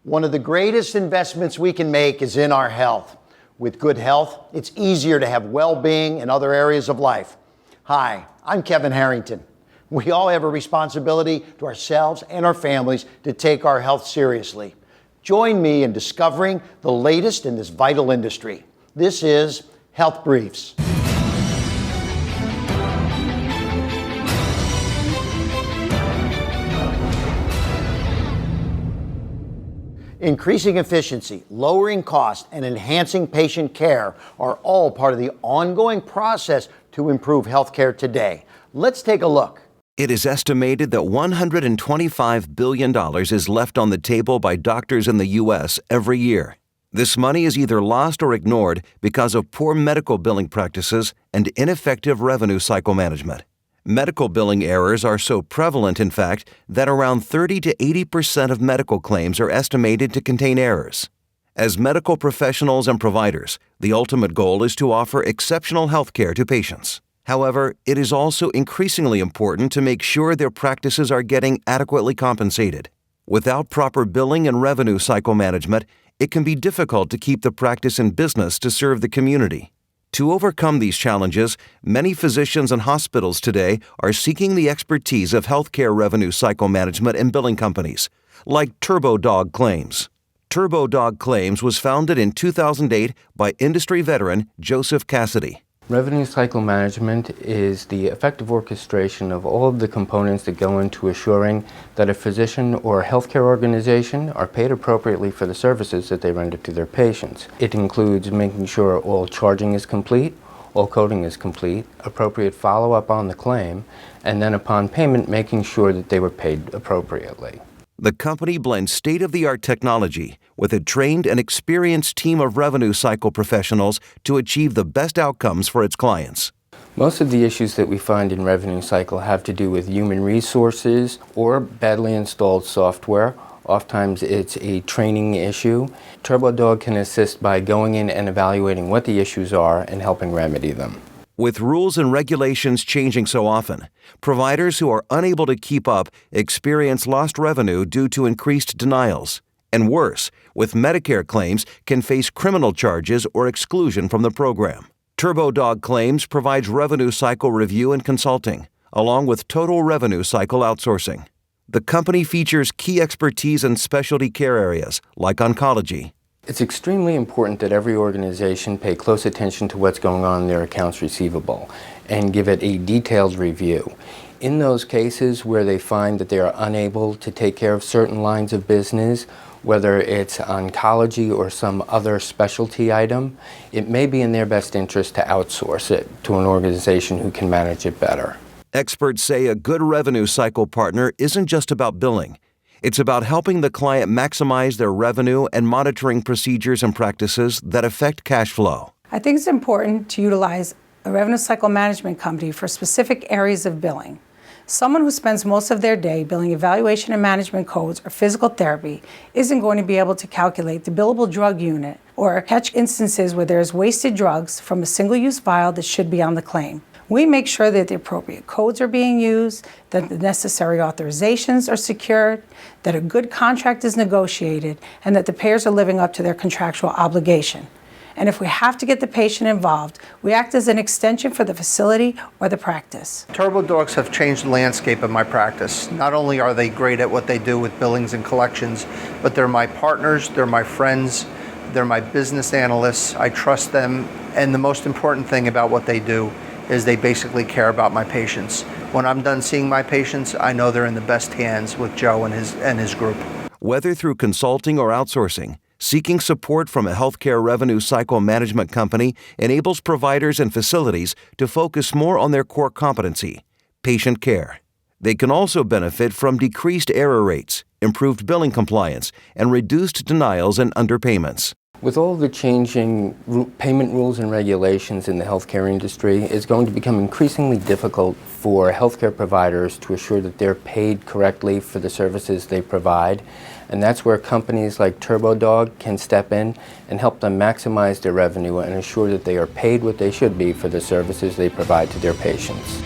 One of the greatest investments we can make is in our health. With good health, it's easier to have well-being in other areas of life. Hi, I'm Kevin Harrington. We all have a responsibility to ourselves and our families to take our health seriously. Join me in discovering the latest in this vital industry. This is Health Briefs. Increasing efficiency, lowering cost, and enhancing patient care are all part of the ongoing process to improve healthcare today. Let's take a look. It is estimated that $125 billion is left on the table by doctors in the U.S. every year. This money is either lost or ignored because of poor medical billing practices and ineffective revenue cycle management. Medical billing errors are so prevalent, in fact, that around 30 to 80% of medical claims are estimated to contain errors. As medical professionals and providers, the ultimate goal is to offer exceptional health care to patients. However, it is also increasingly important to make sure their practices are getting adequately compensated. Without proper billing and revenue cycle management, it can be difficult to keep the practice in business to serve the community. To overcome these challenges, many physicians and hospitals today are seeking the expertise of healthcare revenue cycle management and billing companies, like TurboDog Claims. TurboDog Claims was founded in 2008 by industry veteran Joseph Cassidy. Revenue cycle management is the effective orchestration of all of the components that go into assuring that a physician or a healthcare organization are paid appropriately for the services that they render to their patients. It includes making sure all charging is complete, all coding is complete, appropriate follow-up on the claim, and then upon payment making sure that they were paid appropriately. The company blends state-of-the-art technology with a trained and experienced team of revenue cycle professionals to achieve the best outcomes for its clients. Most of the issues that we find in revenue cycle have to do with human resources or badly installed software. Oftentimes it's a training issue. TurboDog can assist by going in and evaluating what the issues are and helping remedy them. With rules and regulations changing so often, providers who are unable to keep up experience lost revenue due to increased denials. And worse, with Medicare claims, can face criminal charges or exclusion from the program. TurboDog Claims provides revenue cycle review and consulting, along with total revenue cycle outsourcing. The company features key expertise in specialty care areas like oncology. It's extremely important that every organization pay close attention to what's going on in their accounts receivable and give it a detailed review. In those cases where they find that they are unable to take care of certain lines of business, whether it's oncology or some other specialty item, it may be in their best interest to outsource it to an organization who can manage it better. Experts say a good revenue cycle partner isn't just about billing. It's about helping the client maximize their revenue and monitoring procedures and practices that affect cash flow. I think it's important to utilize a revenue cycle management company for specific areas of billing. Someone who spends most of their day billing evaluation and management codes or physical therapy isn't going to be able to calculate the billable drug unit or catch instances where there's wasted drugs from a single-use vial that should be on the claim. We make sure that the appropriate codes are being used, that the necessary authorizations are secured, that a good contract is negotiated, and that the payers are living up to their contractual obligation. And if we have to get the patient involved, we act as an extension for the facility or the practice. TurboDogs have changed the landscape of my practice. Not only are they great at what they do with billings and collections, but they're my partners, they're my friends, they're my business analysts. I trust them, and the most important thing about what they do is they basically care about my patients. When I'm done seeing my patients, I know they're in the best hands with Joe and his group. Whether through consulting or outsourcing, seeking support from a healthcare revenue cycle management company enables providers and facilities to focus more on their core competency, patient care. They can also benefit from decreased error rates, improved billing compliance, and reduced denials and underpayments. With all the changing payment rules and regulations in the healthcare industry, it's going to become increasingly difficult for healthcare providers to assure that they're paid correctly for the services they provide. And that's where companies like TurboDog can step in and help them maximize their revenue and ensure that they are paid what they should be for the services they provide to their patients.